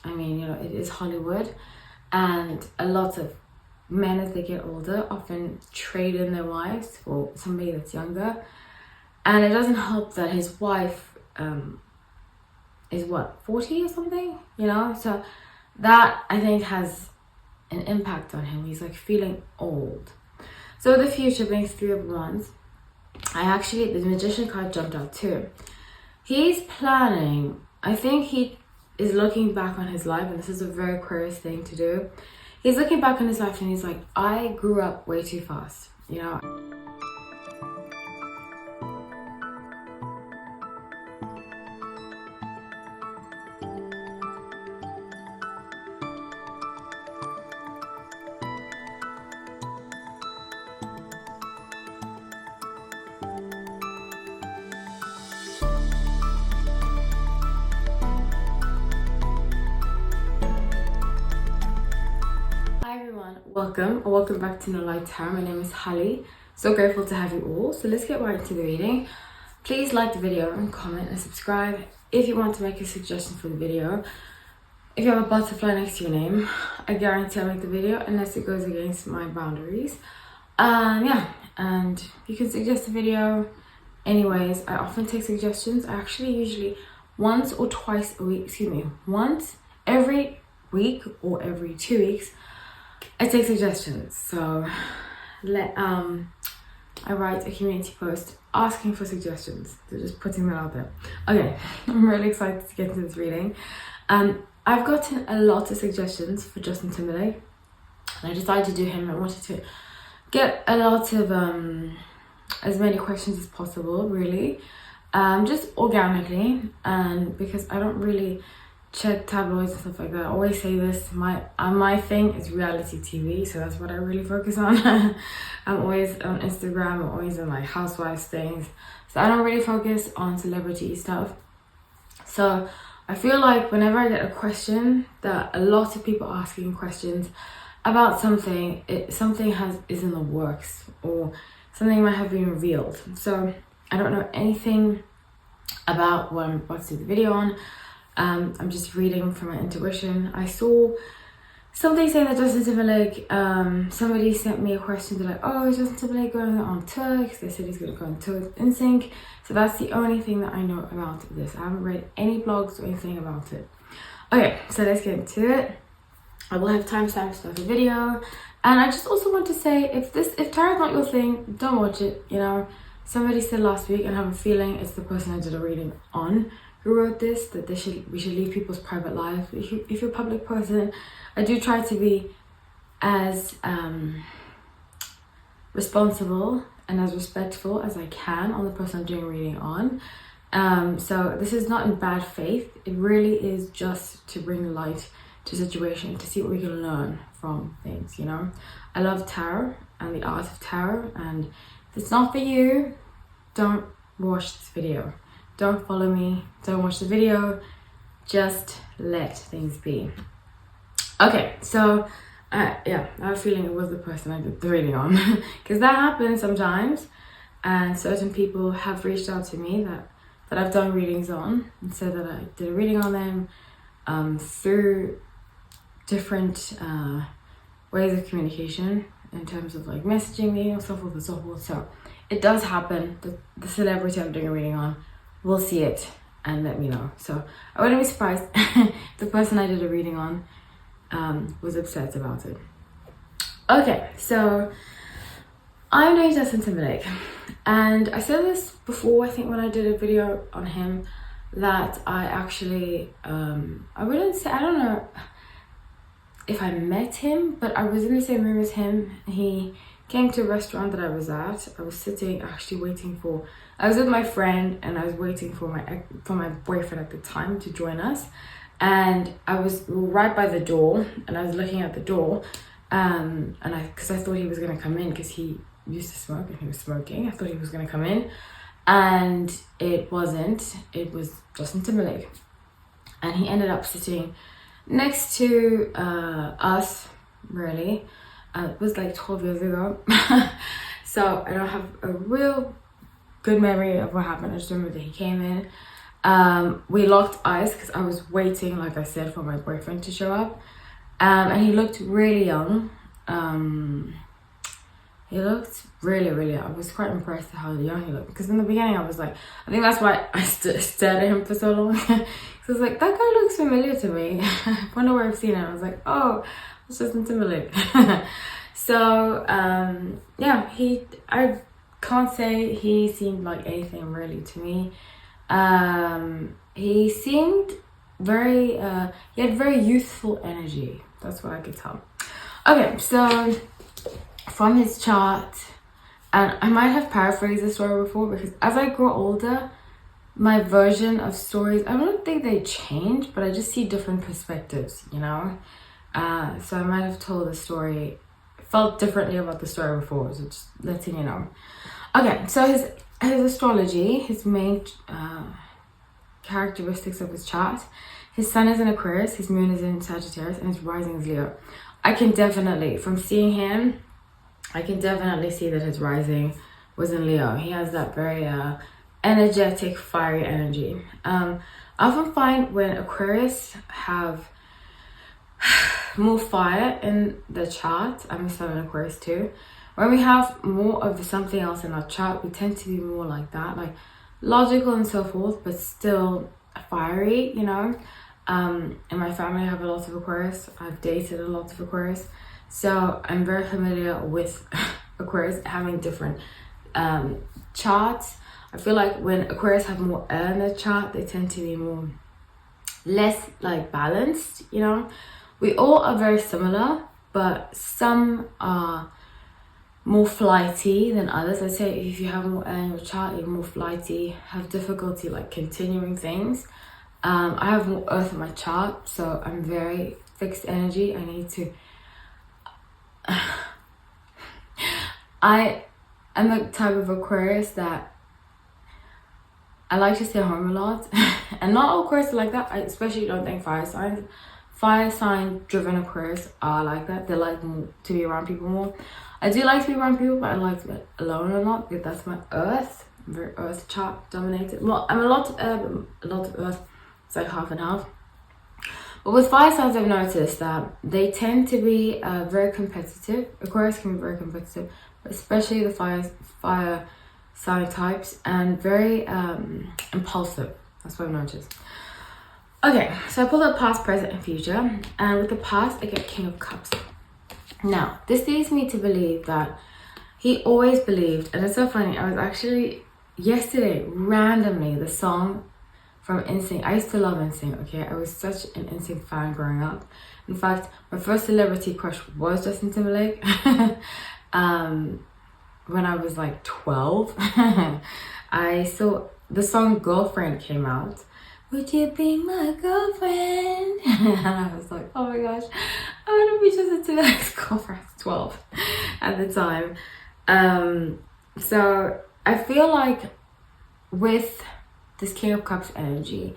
I mean, you know, it is Hollywood, and a lot of men as they get older often trade in their wives for somebody that's younger, and it doesn't help that his wife is what, 40 or something, you know, so that I think has an impact on him. He's like feeling old. So the future being 3 of Wands, the Magician card jumped out too. He's planning, I think he is looking back on his life, and this is a very Aquarius thing to do. He's looking back on his life and he's like, I grew up way too fast, you know. Welcome back to No Light Tarot. My name is Holly. So grateful to have you all. So let's get right into the reading. Please like the video and comment and subscribe if you want to make a suggestion for the video. If you have a butterfly next to your name, I guarantee I'll make the video unless it goes against my boundaries. Yeah, and you can suggest a video. Anyways, I often take suggestions. I actually usually once every week or every 2 weeks, I take suggestions. So I write a community post asking for suggestions, so just putting that out there. Okay, I'm really excited to get into this reading. I've gotten a lot of suggestions for Justin Timberlake, and I decided to do him. I wanted to get a lot of as many questions as possible, really, just organically, and because I don't really check tabloids and stuff like that. I always say this, my thing is reality TV, so that's what I really focus on. I'm always on Instagram, I'm always on like housewives things, so I don't really focus on celebrity stuff. So I feel like whenever I get a question, that a lot of people asking questions about something, something is in the works, or something might have been revealed. So I don't know anything about what I'm about to do the video on. I'm just reading from my intuition. I saw something saying that Justin Timberlake, somebody sent me a question. They're like, oh, is Justin Timberlake going on tour? Because they said he's going to go on tour with NSYNC. So that's the only thing that I know about this. I haven't read any blogs or anything about it. Okay, so let's get into it. I will have timestamps for the video. And I just also want to say, if tarot's not your thing, don't watch it, you know. Somebody said last week, and I have a feeling it's the person I did a reading on who wrote this, that we should leave people's private lives. If you're a public person, I do try to be as responsible and as respectful as I can on the person I'm doing a reading on. So this is not in bad faith. It really is just to bring light to a situation, to see what we can learn from things, you know. I love tarot and the art of tarot, and if it's not for you, don't watch this video. Don't follow me, don't watch the video, just let things be. Okay, so yeah, I have a feeling it was the person I did the reading on, because that happens sometimes, and certain people have reached out to me that I've done readings on, and said that I did a reading on them through different ways of communication, in terms of like messaging me and so forth and so forth. So it does happen. The celebrity I'm doing a reading on will see it and let me know. So I wouldn't be surprised if the person I did a reading on was upset about it. Okay, so I'm doing Justin Timberlake, and I said this before, I think when I did a video on him, that I actually I don't know if I met him, but I was in the same room as him. He came to a restaurant that I was at. I was sitting actually I was with my friend, and I was waiting for my boyfriend at the time to join us, and we were right by the door, and I was looking at the door, because I thought he was going to come in, because he used to smoke and he was smoking. I thought he was going to come in, and it wasn't. It was Justin Timberlake, and he ended up sitting next to us, really. It was like 12 years ago. So I don't have a real good memory of what happened. I just remember that he came in. We locked eyes because I was waiting, like I said, for my boyfriend to show up. And he looked really young. He looked really, really young. I was quite impressed at how young he looked. Because in the beginning, I was like, I think that's why I stared at him for so long. Because I was like, that guy looks familiar to me. I wonder where I've seen him. I was like, oh, it's just in Timberlake. So, yeah, I can't say he seemed like anything really to me. He seemed very, he had very youthful energy. That's what I could tell. Okay, so from his chart, and I might have paraphrased the story before, because as I grow older, my version of stories, I don't think they change, but I just see different perspectives, you know? So I might have told the story, felt differently about the story before, so just letting you know. Okay, so his astrology, his main characteristics of his chart: his sun is in Aquarius, his moon is in Sagittarius, and his rising is Leo. I can definitely, from seeing him, I can definitely see that his rising was in Leo. He has that very energetic, fiery energy. I often find when Aquarius have more fire in the chart, I'm a sun in Aquarius too, when we have more of something else in our chart, we tend to be more like that, like logical and so forth, but still fiery, you know. In my family, I have a lot of Aquarius. I've dated a lot of Aquarius, so I'm very familiar with Aquarius having different charts. I feel like when Aquarius have more air in their chart, they tend to be less like balanced, you know. We all are very similar, but some are more flighty than others. I'd say if you have more air in your chart, you're more flighty, have difficulty like continuing things. I have more earth in my chart, so I'm very fixed energy. I need to I am the type of Aquarius that I like to stay home a lot. And not all Aquarius are like that. I especially don't think fire sign driven Aquarius are like that. They like to be around people more. I do like to be around people, but I like to be alone a lot, because that's my earth. I'm very earth chart dominated. Well, I'm a lot of air, but a lot of earth. It's like half and half. But with fire signs, I've noticed that they tend to be very competitive. Aquarius can be very competitive, but especially the fire sign types, and very impulsive. That's what I've noticed. Okay, so I pulled up past, present, and future. And with the past, I get King of Cups. Now, this leads me to believe that he always believed, and it's so funny, I was actually, yesterday, randomly, the song from NSYNC. I used to love NSYNC, okay? I was such an NSYNC fan growing up. In fact, my first celebrity crush was Justin Timberlake. When I was like 12, I saw the song Girlfriend came out. Would you be my girlfriend? And I was like, oh my gosh, I want to be Justin Timberlake's girlfriend. I was 12 at the time. So I feel like with this King of Cups energy,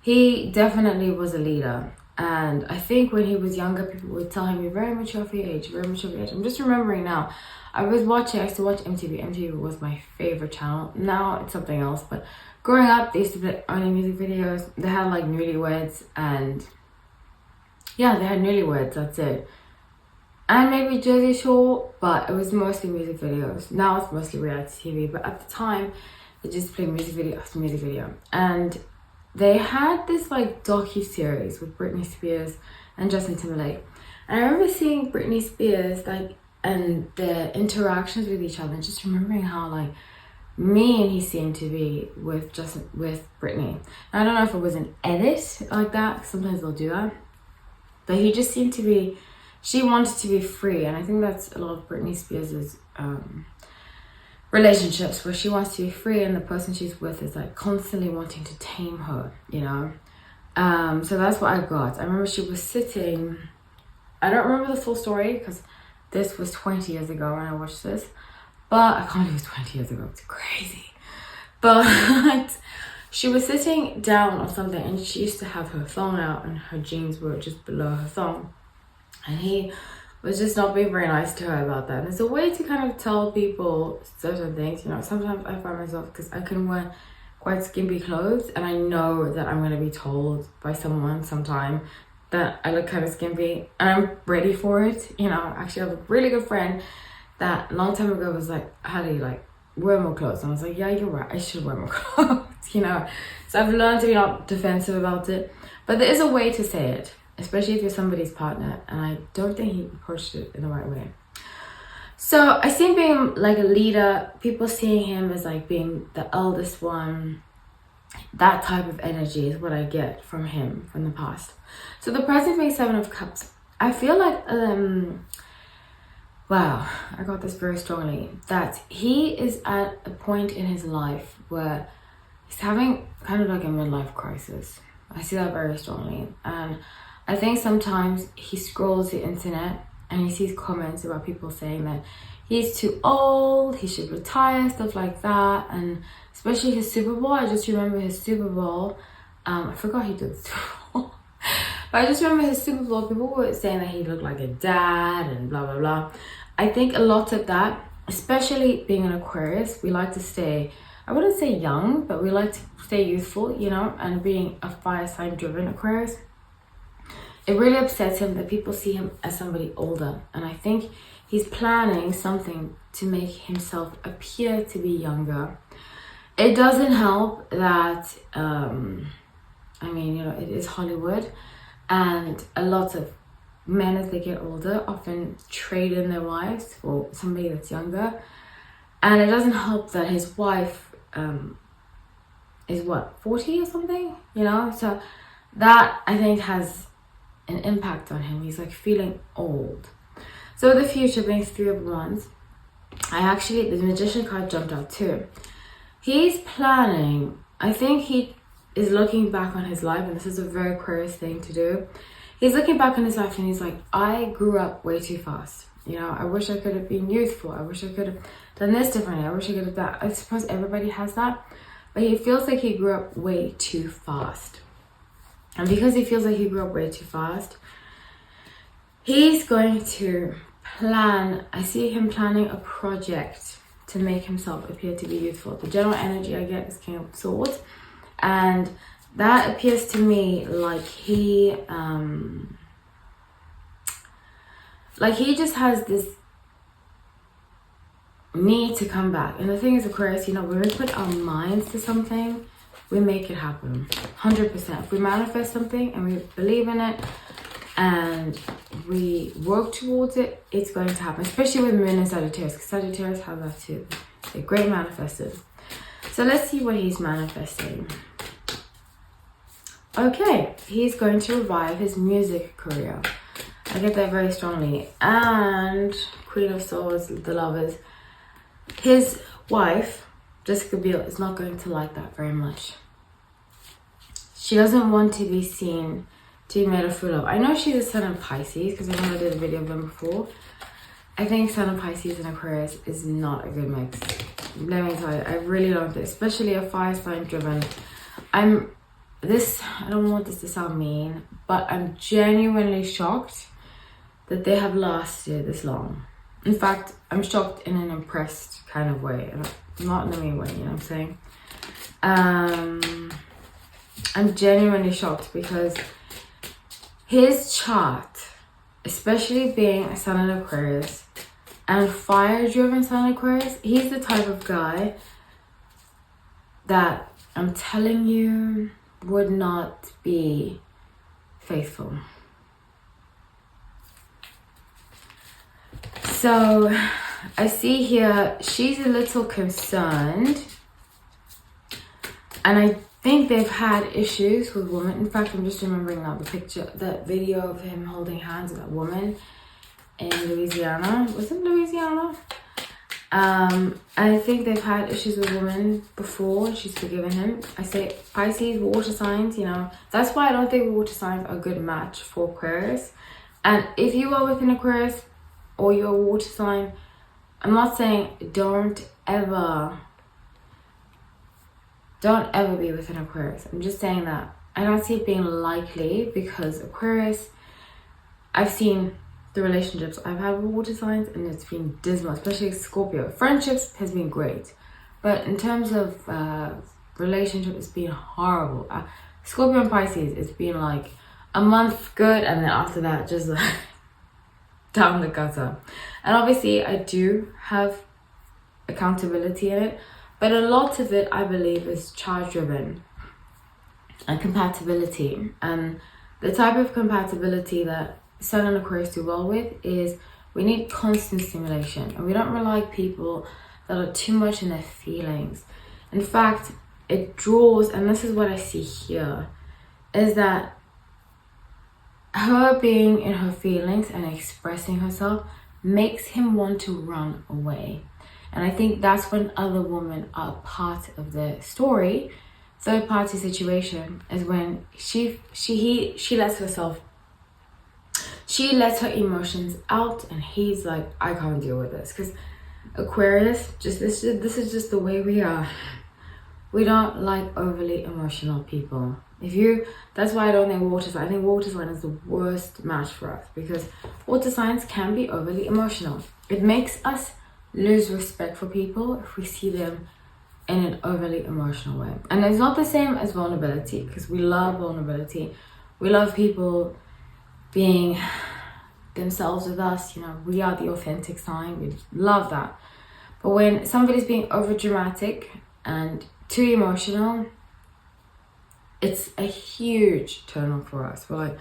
he definitely was a leader. And I think when he was younger, people would tell him, you're very mature for your age, very mature for your age. I'm just remembering now, I used to watch MTV. MTV was my favorite channel. Now it's something else, but growing up, they used to play only music videos. They had like Newlyweds, and yeah, they had Newlyweds, that's it. And maybe Jersey Shore, but it was mostly music videos. Now it's mostly reality TV, but at the time, they just played music video after music video. And they had this like docu-series with Britney Spears and Justin Timberlake. And I remember seeing Britney Spears like, and their interactions with each other, and just remembering how like mean he seemed to be with Britney. And I don't know if it was an edit like that, 'cause sometimes they'll do that, but he just seemed to be, she wanted to be free. And I think that's a lot of Britney Spears's relationships, where she wants to be free and the person she's with is like constantly wanting to tame her, you know. So that's what I got. I remember she was sitting, I don't remember the full story because this was 20 years ago when I watched this, but I can't believe it was 20 years ago, it's crazy. But she was sitting down or something, and she used to have her thong out and her jeans were just below her thong, and he was just not being very nice to her about that. And it's a way to kind of tell people certain things, you know. Sometimes I find myself, because I can wear quite skimpy clothes, and I know that I'm going to be told by someone sometime that I look kind of skimpy, and I'm ready for it. You know, actually I have a really good friend that a long time ago was like, Hallie, like, wear more clothes. And I was like, yeah, you're right, I should wear more clothes, you know. So I've learned to be not defensive about it, but there is a way to say it, especially if you're somebody's partner, and I don't think he approached it in the right way. So I see him being like a leader, people seeing him as like being the eldest one. That type of energy is what I get from him from the past. So the present being 7 of Cups, I feel like, wow, I got this very strongly, that he is at a point in his life where he's having kind of like a midlife crisis. I see that very strongly. And I think sometimes he scrolls the internet and he sees comments about people saying that he's too old, he should retire, stuff like that. And especially his Super Bowl, I just remember his Super Bowl. I forgot he did the Super Bowl. But I just remember his Super Bowl, people were saying that he looked like a dad and blah, blah, blah. I think a lot of that, especially being an Aquarius, we like to stay, I wouldn't say young, but we like to stay youthful, you know, and being a fire sign driven Aquarius, it really upsets him that people see him as somebody older. And I think he's planning something to make himself appear to be younger. It doesn't help that, I mean, you know, it is Hollywood, and a lot of men as they get older often trade in their wives for somebody that's younger. And it doesn't help that his wife is what, 40 or something, you know? So that I think has an impact on him. He's like feeling old. So the future being 3 of Wands, the Magician card jumped out too. He's planning, I think he is looking back on his life, and this is a very Aquarius thing to do. He's looking back on his life and he's like, I grew up way too fast. You know, I wish I could have been youthful. I wish I could have done this differently. I wish I could have that. I suppose everybody has that. But he feels like he grew up way too fast. And because he feels like he grew up way too fast, he's going to plan, I see him planning a project to make himself appear to be youthful. The general energy I get is King of Swords. And that appears to me like he just has this need to come back. And the thing is, Aquarius, you know, when we put our minds to something, we make it happen 100%. If we manifest something and we believe in it and we work towards it, it's going to happen, especially with Moon and Sagittarius, because Sagittarius have that too. They're great manifestors. So let's see what he's manifesting. Okay, he's going to revive his music career. I get that very strongly. And Queen of Swords, the Lovers. His wife, Jessica Biel, is not going to like that very much. She doesn't want to be seen to be made a fool of. I know she's a Sun of Pisces, because I know I did a video of them before. I think Sun of Pisces and Aquarius is not a good mix. Let me tell you, I really don't think, especially a fire sign driven. I don't want this to sound mean, but I'm genuinely shocked that they have lasted this long. In fact, I'm shocked in an impressed kind of way, not in a mean way, you know what I'm saying? I'm genuinely shocked because his chart, especially being a Sun in Aquarius and fire-driven Sun in Aquarius, he's the type of guy that I'm telling you would not be faithful. So I see here she's a little concerned, and I think they've had issues with women. In fact, I'm just remembering now the video of him holding hands with that woman in Louisiana. Was it Louisiana? I think they've had issues with women before. She's forgiven him. I say Pisces, water signs, you know. That's why I don't think water signs are a good match for Aquarius. And if you are with an Aquarius or you're a water sign, I'm not saying don't ever be with an Aquarius. I'm just saying that I don't see it being likely, because Aquarius, I've seen the relationships I've had with water signs and it's been dismal, especially Scorpio. Friendships has been great, but in terms of relationship has been horrible. Scorpio and Pisces, it's been like a month good, and then after that, just like down the gutter. And obviously, I do have accountability in it, but a lot of it, I believe, is child driven and compatibility. And the type of compatibility that Sun and Aquarius do well with is we need constant stimulation, and we don't really like people that are too much in their feelings. In fact, it draws, and this is what I see here, is that her being in her feelings and expressing herself makes him want to run away. And I think that's when other women are part of the story. Third party situation is when she lets herself, she lets her emotions out, and he's like, I can't deal with this. Because Aquarius, this is just the way we are. We don't like overly emotional people. That's why I don't think water sign. I think water sign is the worst match for us, because water signs can be overly emotional. It makes us lose respect for people if we see them in an overly emotional way. And it's not the same as vulnerability, because we love vulnerability. We love people being themselves with us. You know, we are the authentic sign. We love that. But when somebody's being over dramatic and too emotional, it's a huge turn on for us. We're like,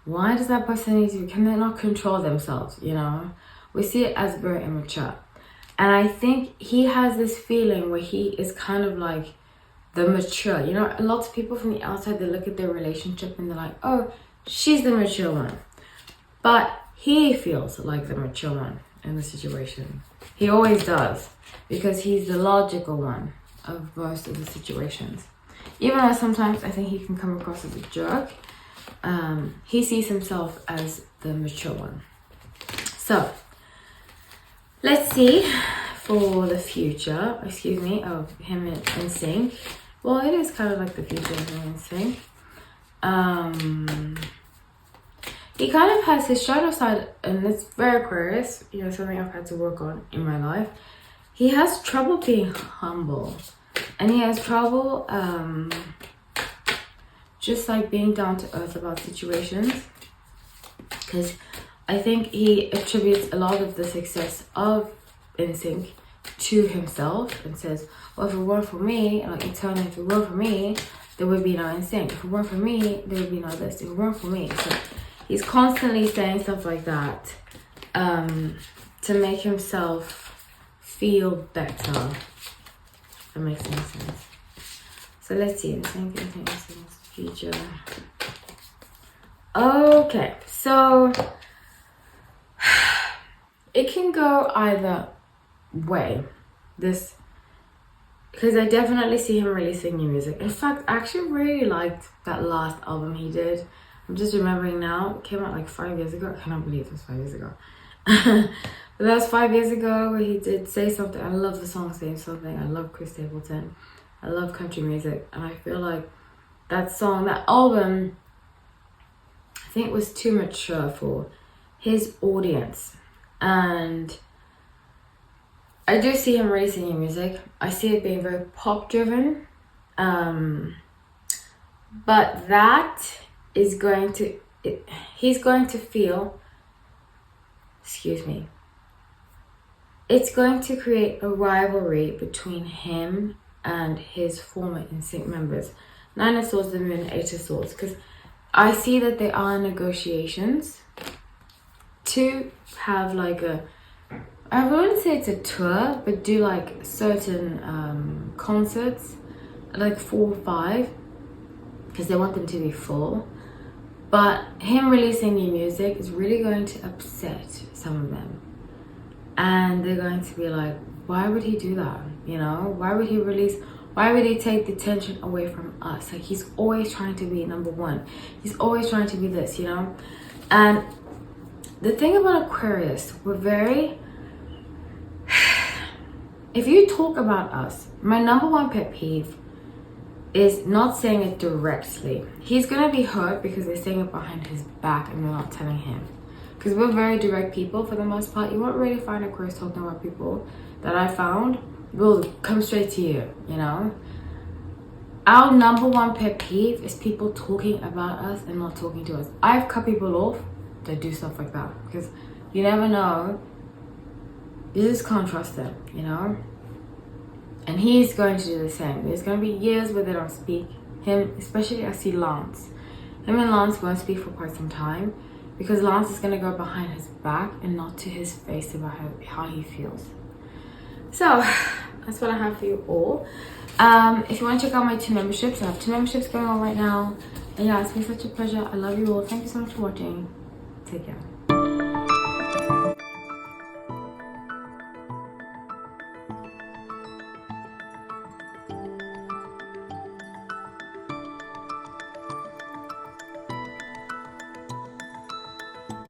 why does that person need to, can they not control themselves? You know, we see it as very immature. And I think he has this feeling where he is kind of like the mature. You know, lots of people from the outside, they look at their relationship and they're like, oh, she's the mature one. But he feels like the mature one in the situation. He always does, because he's the logical one of most of the situations. Even though sometimes I think he can come across as a jerk, he sees himself as the mature one. So, let's see for the future, of him in sync. Well, it is kind of like the future of him in sync. He kind of has his shadow side, and it's very Aquarius, you know, something I've had to work on in my life. He has trouble being humble, and he has trouble just like being down to earth about situations, because I think he attributes a lot of the success of NSYNC to himself and says, well, if it weren't for me, like internally, if it weren't for me, there would be no NSYNC. If it weren't for me, there would be no this. If it weren't for me. So he's constantly saying stuff like that to make himself feel better. That makes any sense. So let's see. NSYNC future. Okay, so it can go either way. This, because I definitely see him releasing new music. In fact, I actually really liked that last album he did. I'm just remembering now, it came out like 5 years ago. I cannot believe it was 5 years ago. But that was 5 years ago, where he did Say Something. I love the song Say Something. I love Chris Stapleton. I love country music, and I feel like that song, that album, I think was too mature for his audience. And I do see him releasing new music. I see it being very pop driven. But that is going to, he's going to feel, it's going to create a rivalry between him and his former NSYNC members. 9 of Swords, the Moon, 8 of Swords. Because I see that there are negotiations to have like a, I wouldn't say it's a tour, but do like certain concerts, like 4 or 5, because they want them to be full. But him releasing new music is really going to upset some of them. And they're going to be like, why would he do that? You know, why would he take the attention away from us? Like, he's always trying to be number one. He's always trying to be this, you know? And the thing about Aquarius, we're very, if you talk about us, my number one pet peeve is not saying it directly. He's gonna be hurt because they're saying it behind his back and they're not telling him. Because we're very direct people for the most part. You won't really find Aquarius talking about people that I found will come straight to you, you know? Our number one pet peeve is people talking about us and not talking to us. I've cut people off that do stuff like that because you never know. You just can't trust them, you know? And he's going to do the same. There's going to be years where they don't speak. Him, especially I see Lance. Him and Lance won't speak for quite some time because Lance is going to go behind his back and not to his face about how he feels. So that's what I have for you all. If you want to check out my 2 memberships, I have 2 memberships going on right now. And yeah, it's been such a pleasure. I love you all. Thank you so much for watching. Take care.